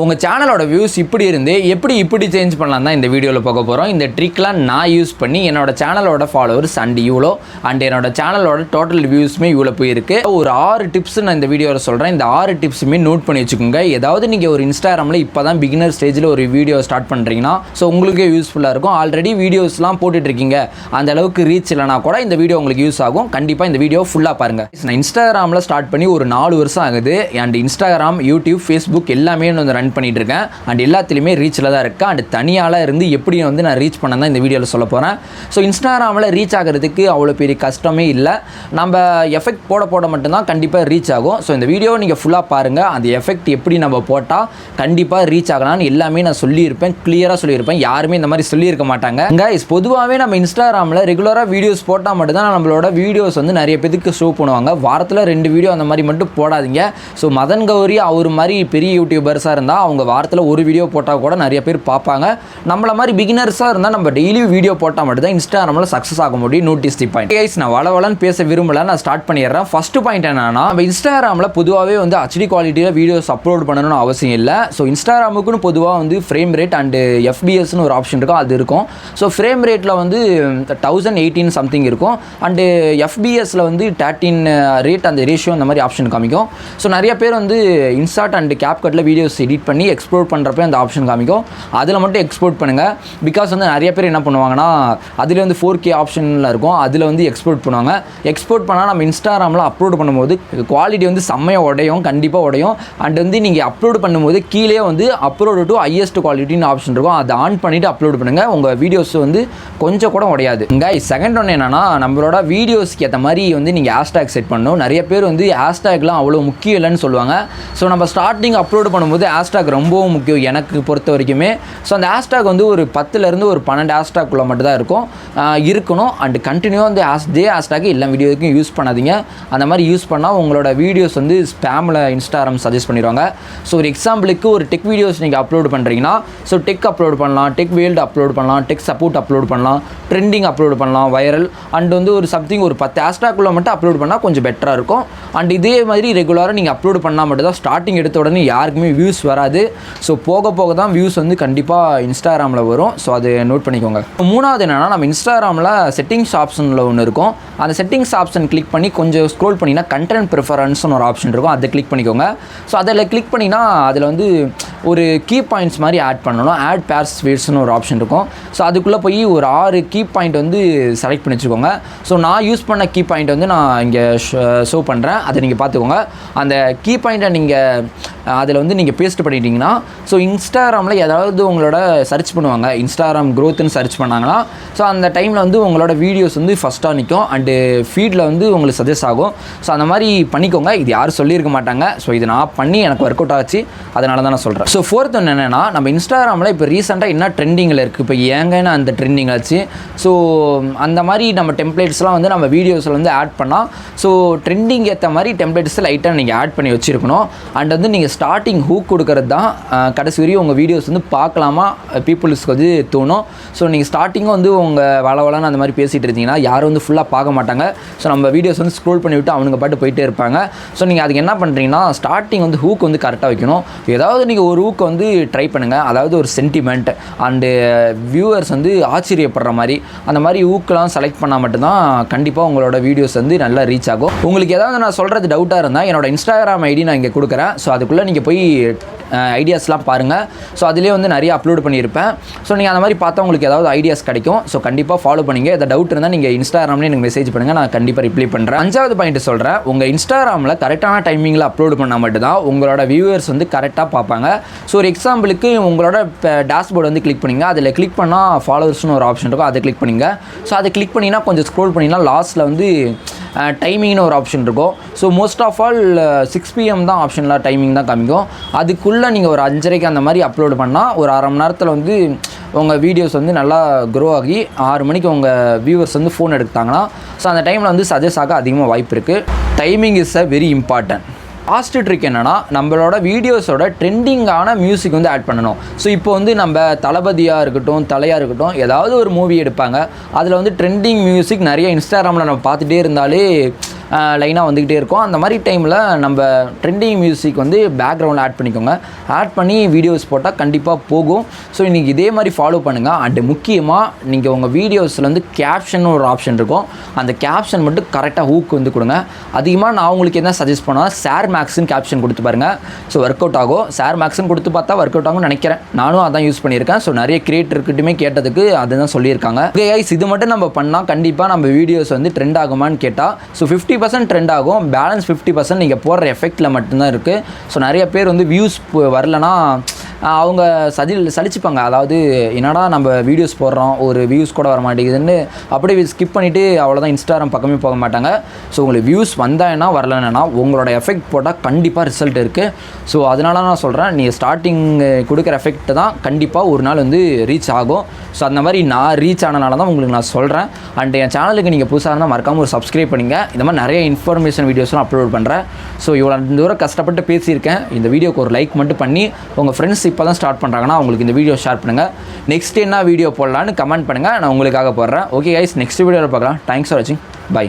உங்கள் சேனலோட வியூஸ் இப்படி இருந்து எப்படி சேஞ்ச் பண்ணலாம் தான் இந்த வீடியோவில் பார்க்க போகிறோம். இந்த ட்ரிக்லாம் நான் யூஸ் பண்ணி என்னோட சேனலோட ஃபாலோவர்ஸ் இவ்வளோ என்னோட சேனலோட டோட்டல் வியூஸுமே இவ்வளோ போயிருக்கு. ஒரு 6 டிப்ஸ் நான் இந்த வீடியோவில் சொல்கிறேன். இந்த 6 டிப்ஸுமே நோட் பண்ணி வச்சுக்கோங்க. ஏதாவது நீங்கள் ஒரு இன்ஸ்டாகிராமில் இப்போ தான் பிகினர் ஸ்டேஜில் ஒரு வீடியோ ஸ்டார்ட் பண்ணுறீங்கன்னா உங்களுக்கே யூஸ்ஃபுல்லாக இருக்கும். ஆல்ரெடி வீடியோஸ்லாம் போட்டுட்ருக்கீங்க, அந்த அளவுக்கு ரீச் இல்லைனா கூட இந்த வீடியோ உங்களுக்கு யூஸ் ஆகும். கண்டிப்பாக இந்த வீடியோ ஃபுல்லாக பாருங்கள். நான் இன்ஸ்டாகிராமில் ஸ்டார்ட் பண்ணி ஒரு 4 வருஷம் ஆகுது. அண்ட் இன்ஸ்டாகிராம், யூடியூப், ஃபேஸ்புக் எல்லாமே வந்து ரன் பண்ணிட்டு இருக்கேன். அண்ட் எல்லாத்துலேயுமே ரீச்சில் தான் இருக்கேன். அண்ட் தனியால் இருந்து எப்படி வந்து நான் ரீச் பண்ண தான் இந்த வீடியோவில் சொல்ல போகிறேன். ஸோ இன்ஸ்டாகிராமில் ரீச் ஆகிறதுக்கு அவ்வளோ பெரிய கஷ்டமே இல்லை. நம்ம எஃபெக்ட் போட மட்டும்தான் கண்டிப்பாக ரீச் ஆகும். ஸோ இந்த வீடியோவை நீங்கள் ஃபுல்லாக பாருங்கள். அந்த எஃபெக்ட் எப்படி நம்ம போட்டால் கண்டிப்பாக ரீச் ஆகலாம்னு எல்லாமே நான் சொல்லியிருப்பேன், கிளியராக சொல்லியிருப்பேன். யாருமே இந்த மாதிரி சொல்லியிருக்க மாட்டாங்க. கைஸ், பொதுவாகவே நம்ம இன்ஸ்டாகிராமில் ரெகுலராக வீடியோஸ் போட்டால் மட்டும்தான் நம்மளோட வீடியோஸ் வந்து நிறைய பேருக்கு ஷோ பண்ணுவாங்க. வாரத்தில் 2 வீடியோ அந்த மாதிரி மட்டும் போடாதீங்க. ஸோ மதன் கௌரி அவர் மாதிரி பெரிய யூடியூபர்ஸாக இருந்தால் அவங்க வாரத்தில் ஒரு வீடியோ போட்டால் கூட நிறைய பேர் பார்ப்பாங்க. நம்மள மாதிரி பிகினர்ஸாக இருந்தால் நம்ம டெய்லி வீடியோ போட்டால் மட்டும்தான் இன்ஸ்டாகிராமில் சக்ஸஸ் ஆக முடியும். Notice the point. கைஸ், நான் வளவலன்னு பேச விரும்பல, நான் ஸ்டார்ட் பண்ணிடுறேன். ஃபர்ஸ்ட் பாயிண்ட் என்னன்னா, நம்ம இன்ஸ்டாகிராமில் பொதுவாகவே வந்து HD குவாலிட்டியில் வீடியோஸ் அப்லோட் பண்ணணும்னு அவசியம் இல்லை. ஸோ இன்ஸ்டாகிராமுக்குன்னு பொதுவாக வந்து ஃப்ரேம் ரேட் அண்டு FBSன்னு ஒரு ஆப்ஷன் இருக்கும், அது இருக்கும். ஸோ ஃப்ரேம் ரேட்டில் வந்து 1018 சம்திங் இருக்கும். அண்டு FBSல வந்து 13 ரேட் அந்த ரேஷியோ அந்த மாதிரி ஆப்ஷன் காமிக்கும். ஸோ நிறைய பேர் வந்து இன்ஸ்டாட் அண்ட் CapCutல வீடியோஸ் எடிட் பண்ணி எக்ஸ்போர்ட் பண்ணுறப்ப அந்த ஆப்ஷன் காமிக்கும். அதில் மட்டும் எக்ஸ்போர்ட் பண்ணுங்கள். பிகாஸ் வந்து நிறைய பேர் என்ன பண்ணுவாங்கன்னா, அதில் வந்து 4K ஆப்ஷனில் இருக்கும், அதில் வந்து எக்ஸ்போர்ட் பண்ணுவாங்க. எக்ஸ்போர்ட் பண்ணால் நம்ம இன்ஸ்டாகிராமில் அப்லோட் பண்ணும்போது குவாலிட்டி வந்து செம்மையாக உடையும், கண்டிப்பாக உடையும். அண்ட் வந்து நீங்கள் அப்லோட் பண்ணும்போது கீழே வந்து அப்லோடு டு ஹையஸ்ட் குவாலிட்டின்னு ஆப்ஷன் இருக்கும், அதை ஆன் பண்ணிவிட்டு அப்லோட் பண்ணுங்கள். உங்கள் வீடியோஸ் வந்து கொஞ்சம் கூட உடையாது. செகண்ட் ஒன்று என்னென்னா, நம்மளோட வீடியோஸ்க்கு ஏற்ற மாதிரி வந்து நீங்கள் ஹேஷ்டேக் செட் பண்ணணும். நிறைய பேர் வந்து ஹேஷ்டேக்லாம் அவ்வளோ முக்கியம் இல்லைன்னு சொல்லுவாங்க. ஸோ நம்ம ஸ்டார்டிங் அப்லோட் பண்ணும்போது ஹேஷ்டேக் ரொம்பவும் முக்கியம் எனக்கு பொறுத்த வரைக்குமே. ஸோ அந்த ஹேஷ்டேக் வந்து ஒரு 10லேருந்து ஒரு 12 ஹேஷ்டேக்குள்ளே மட்டும் தான் இருக்கணும். அண்ட் கண்டினியூ வந்து இதே ஹேஷ்டேக் எல்லா வீடியோவுக்கும் யூஸ் பண்ணாதீங்க. அந்த மாதிரி யூஸ் பண்ணால் உங்களோட வீடியோஸ் வந்து ஸ்பேமில் இன்ஸ்டாகிராம் சஜஸ்ட் பண்ணிடுவாங்க. ஸோ ஒரு எக்ஸாம்பிளுக்கு ஒரு டெக் வீடியோஸ் நீங்கள் அப்லோட் பண்ணுறீங்கன்னா, ஸோ டெக் அப்லோட் பண்ணலாம், டெக் வேல்டு அப்லோட் பண்ணலாம், டெக் சப்போர்ட் அப்லோட் பண்ணலாம், ட்ரெண்டிங் அப்லோட் பண்ணலாம், வைரல் அண்ட் வந்து ஒரு சம்திங் ஒரு 10 ஹேஷ்டேக்குள்ளே மட்டும் அப்லோட் பண்ணால் கொஞ்சம் பெட்டராக இருக்கும். அண்ட் இதே மாதிரி ரெகுலராக நீங்கள் அப்லோட் பண்ணால் மட்டும் தான் ஸ்டார்டிங் எடுத்த உடனே யாருக்குமே வியூஸ் வராது. ஸோ போக தான் வியூஸ் வந்து கண்டிப்பாக இன்ஸ்டாகிராமில் வரும். ஸோ அது நோட் பண்ணிக்கோங்க. மூணாவது என்னென்னா, நம்ம இன்ஸ்டாகிராமில் செட்டிங்ஸ் ஆப்ஷனில் ஒன்று இருக்கும். அந்த செட்டிங்ஸ் ஆப்ஷன் கிளிக் பண்ணி கொஞ்சம் ஸ்க்ரோல் பண்ணிங்கன்னா கண்டென்ட் ப்ரிஃபரன்ஸ்னு ஒரு ஆப்ஷன் இருக்கும், அதை கிளிக் பண்ணிக்கோங்க. ஸோ அதில் கிளிக் பண்ணிங்கன்னா அதில் வந்து ஒரு கீ பாயிண்ட்ஸ் மாதிரி ஆட் பண்ணணும். ஆட் பேர்ஸ் வேர்ட்ஸ்னு ஒரு ஆப்ஷன் இருக்கும். ஸோ அதுக்குள்ளே போய் ஒரு 6 கீ பாயிண்ட் வந்து செலக்ட் பண்ணி வச்சுக்கோங்க. ஸோ நான் யூஸ் பண்ண கீ பாயிண்ட் வந்து நான் இங்கே ஷோ பண்ணுறேன், அதை நீங்கள் பார்த்துக்கோங்க. அந்த கீ பாயிண்ட்டை நீங்கள் அதில் வந்து நீங்கள் பேஸ்ட் பண்ணிட்டீங்கன்னா, ஸோ இன்ஸ்டாகிராமில் ஏதாவது உங்களோட சர்ச் பண்ணுவாங்க, இன்ஸ்டாகிராம் க்ரோத்துன்னு சர்ச் பண்ணாங்கன்னா, ஸோ அந்த டைமில் வந்து உங்களோட வீடியோஸ் வந்து ஃபஸ்ட்டாக நிற்கும் அண்டு ஃபீடில் வந்து உங்களுக்கு சஜஸ்ட் ஆகும். ஸோ அந்த மாதிரி பண்ணிக்கோங்க. இது யாரும் சொல்லியிருக்க மாட்டாங்க. ஸோ இது நான் பண்ணி எனக்கு ஒர்க் அவுட் ஆச்சு, அதனால தான் நான் சொல்கிறேன். ஸோ ஃபோர்த் ஒன்று என்னென்னா, நம்ம இன்ஸ்டாகிராமில் இப்போ ரீசெண்டாக என்ன ட்ரெண்டிங்கில் இருக்குது, இப்போ ஏங்கன்னா அந்த ட்ரெண்டிங் ஆச்சு. ஸோ அந்த மாதிரி நம்ம டெம்ப்ளேட்ஸ்லாம் வந்து நம்ம வீடியோஸில் வந்து ஆட் பண்ணால், ஸோ ட்ரெண்டிங் ஏற்ற மாதிரி டெம்ப்ளேட்ஸ் லைட்டாக நீங்கள் ஆட் பண்ணி வச்சுருக்கணும். அண்ட் வந்து நீங்கள் ஸ்டார்டிங் ஹூக் கொடுக்கறது தான் கடைசி வரையும் உங்கள் வீடியோஸ் வந்து பார்க்கலாமா பீப்புள்ஸ்க்கு வந்து தோணும். ஸோ நீங்கள் ஸ்டார்டிங்கும் வந்து உங்கள் வளவலன்னு அந்த மாதிரி பேசிகிட்டு இருந்தீங்கன்னா யாரும் வந்து ஃபுல்லாக பார்க்க மாட்டாங்க. ஸோ நம்ம வீடியோஸ் வந்து ஸ்க்ரோல் பண்ணிவிட்டு அவனுங்க பாட்டு போயிட்டே இருப்பாங்க. ஸோ நீங்கள் அதுக்கு என்ன பண்ணுறீங்கன்னா, ஸ்டார்டிங் வந்து ஹூக் வந்து கரெக்டாக வைக்கணும். ஏதாவது நீங்கள் ஒரு ஹூக் வந்து ட்ரை பண்ணுங்கள், அதாவது ஒரு சென்டிமெண்ட் அண்டு வியூவர்ஸ் வந்து ஆச்சரியப்படுற மாதிரி அந்த மாதிரி ஹூக்கெலாம் செலக்ட் பண்ணால் மட்டும்தான் கண்டிப்பாக உங்களோட வீடியோஸ் வந்து நல்லா ரீச் ஆகும். உங்களுக்கு ஏதாவது நான் சொல்கிறது டவுட்டாக இருந்தால் என்னோட இன்ஸ்டாகிராம் ஐடி நான் இங்கே கொடுக்குறேன். ஸோ அதுக்குள்ளே நீங்கள் போய் ஐடியாஸ்லாம் பாருங்கள். ஸோ அதிலே வந்து நிறைய அப்லோட் பண்ணியிருப்பேன். ஸோ நீங்கள் அந்த மாதிரி பார்த்தா உங்களுக்கு ஏதாவது ஐடியாஸ் கிடைக்கும். ஸோ கண்டிப்பாக ஃபாலோ பண்ணிங்க. எதாவது டவுட் இருந்தால் நீங்கள் இன்ஸ்டாகிராம்லேயே எனக்கு மெசேஜ் பண்ணுங்கள், நான் கண்டிப்பாக ரிப்ளை பண்ணுறேன். 5வது பாயிண்ட் சொல்கிறேன். உங்கள் இன்ஸ்டாகிராமில் கரெக்டான டைமிங்கில் அப்லோட் பண்ணால் மட்டும்தான் உங்களோட வியூவர்ஸ் வந்து கரெக்டாக பார்ப்பாங்க. ஸோ ஒரு எக்ஸாம்பிளுக்கு உங்களோட டேஷ்போர்டு வந்து கிளிக் பண்ணிங்க, அதில் கிளிக் பண்ணால் ஃபாலோவர்ஸ்னு ஒரு ஆப்ஷன் இருக்கும், அதை கிளிக் பண்ணிங்க. ஸோ அதை கிளிக் பண்ணிங்கன்னா கொஞ்சம் ஸ்க்ரோல் பண்ணிங்கன்னா லாஸ்ட்டில் வந்து டைமிங்னு ஒரு ஆப்ஷன் இருக்கும். So most of all 6 PM தான் ஆப்ஷனில் டைமிங் தான் காமிக்கும். அதுக்குள்ளே நீங்கள் ஒரு 5:30 அந்த மாதிரி அப்லோட் பண்ணால் ஒரு 1/2 மணி நேரத்தில் வந்து உங்கள் வீடியோஸ் வந்து நல்லா க்ரோ ஆகி 6 மணிக்கு உங்கள் வியூவர்ஸ் வந்து ஃபோன் எடுத்தாங்கன்னா, ஸோ அந்த டைமில் வந்து சஜஸ்ட் ஆக அதிகமாக வாய்ப்பு இருக்குது. Timing is very important. Last trick என்னென்னா, நம்மளோட வீடியோஸோட ட்ரெண்டிங்கான மியூசிக் வந்து ஆட் பண்ணணும். ஸோ இப்போ வந்து நம்ம தளபதியாக இருக்கட்டும், தலையாக இருக்கட்டும், ஏதாவது ஒரு மூவி எடுப்பாங்க, அதில் வந்து ட்ரெண்டிங் மியூசிக் நிறைய இன்ஸ்டாகிராமில் நம்ம பார்த்துட்டே இருந்தாலே லைனாக வந்துக்கிட்டே இருக்கும். அந்த மாதிரி டைமில் நம்ம ட்ரெண்டிங் மியூசிக் வந்து பேக்ரவுண்டில் ஆட் பண்ணிக்கோங்க. ஆட் பண்ணி வீடியோஸ் போட்டால் கண்டிப்பாக போகும். ஸோ இன்றைக்கி இதே மாதிரி ஃபாலோ பண்ணுங்கள். அண்டு முக்கியமாக நீங்கள் உங்கள் வீடியோஸில் வந்து கேப்ஷன் ஒரு ஆப்ஷன் இருக்கும். அந்த கேப்ஷன் மட்டும் கரெக்டாக ஹூக் வந்து கொடுங்க. அதிகமாக நான் உங்களுக்கு என்ன சஜஸ்ட் பண்ணால் ஷேர் மேக்ஸ்ன்னு கேப்ஷன் கொடுத்து பாருங்கள். ஸோ ஒர்க் அவுட் ஆகும். ஷேர் மேக்ஸ்ன்னு கொடுத்து பார்த்தா ஒர்க் அவுட் ஆகும்னு நினைக்கிறேன். நானும் அதான் யூஸ் பண்ணியிருக்கேன். ஸோ நிறைய கிரியேட்டர்கிட்டுமே கேட்டதுக்கு அதுதான் சொல்லியிருக்காங்க. ஓகே கைஸ், இது மட்டும் நம்ம பண்ணால் கண்டிப்பாக நம்ம வீடியோஸ் வந்து ட்ரெண்ட் ஆகுமான்னு கேட்டால் ஸோ 50% ட்ரெண்ட் ஆகும். பேலன்ஸ் 50% நீங்கள் போடுற எஃபெக்டில் மட்டும்தான் இருக்குது. ஸோ நிறைய பேர் வந்து வியூஸ் வரலனா அவங்க சலிச்சுப்பாங்க. அதாவது என்னடா நம்ம வீடியோஸ் போடுறோம், ஒரு வியூஸ் கூட வர மாட்டேங்குதுன்னு அப்படியே ஸ்கிப் பண்ணிவிட்டு அவ்வளோதான், இன்ஸ்டாகிராம் பக்கமே போக மாட்டாங்க. ஸோ உங்களுக்கு வியூஸ் வந்தாங்கன்னா வரலன்னா உங்களோட எஃபெக்ட் போட்டால் கண்டிப்பாக ரிசல்ட் இருக்குது. ஸோ அதனால நான் சொல்கிறேன், நீங்கள் ஸ்டார்டிங் கொடுக்குற எஃபெக்ட் தான் கண்டிப்பாக ஒரு நாள் வந்து ரீச் ஆகும். ஸோ அந்த மாதிரி நான் ரீச் ஆனனால தான் உங்களுக்கு நான் சொல்கிறேன். அண்ட் என் சேனலுக்கு நீங்கள் புதுசாக இருந்தால் மறக்காமல் ஒரு சப்ஸ்கிரைப் பண்ணிங்க. இந்த மாதிரி நிறைய இன்ஃபர்மேஷன் வீடியோஸ்லாம் அப்லோட் பண்ணுறேன். ஸோ இவ்வளோ தூரம் கஷ்டப்பட்டு பேசியிருக்கேன். இந்த வீடியோக்கு ஒரு லைக் மட்டும் பண்ணி உங்கள் ஃப்ரெண்ட்ஸ் இப்போ தான் ஸ்டார்ட் பண்ணுறாங்கன்னா அவங்களுக்கு இந்த வீடியோ ஷேர் பண்ணுங்கள். நெக்ஸ்ட் என்ன வீடியோ போடலான்னு கமெண்ட் பண்ணுங்கள், நான் உங்களுக்காக போடுறேன். ஓகே கைஸ், நெக்ஸ்ட் வீடியோவில் பார்க்கலாம். தேங்க்ஸ் ஃபார் வாட்சிங். பை.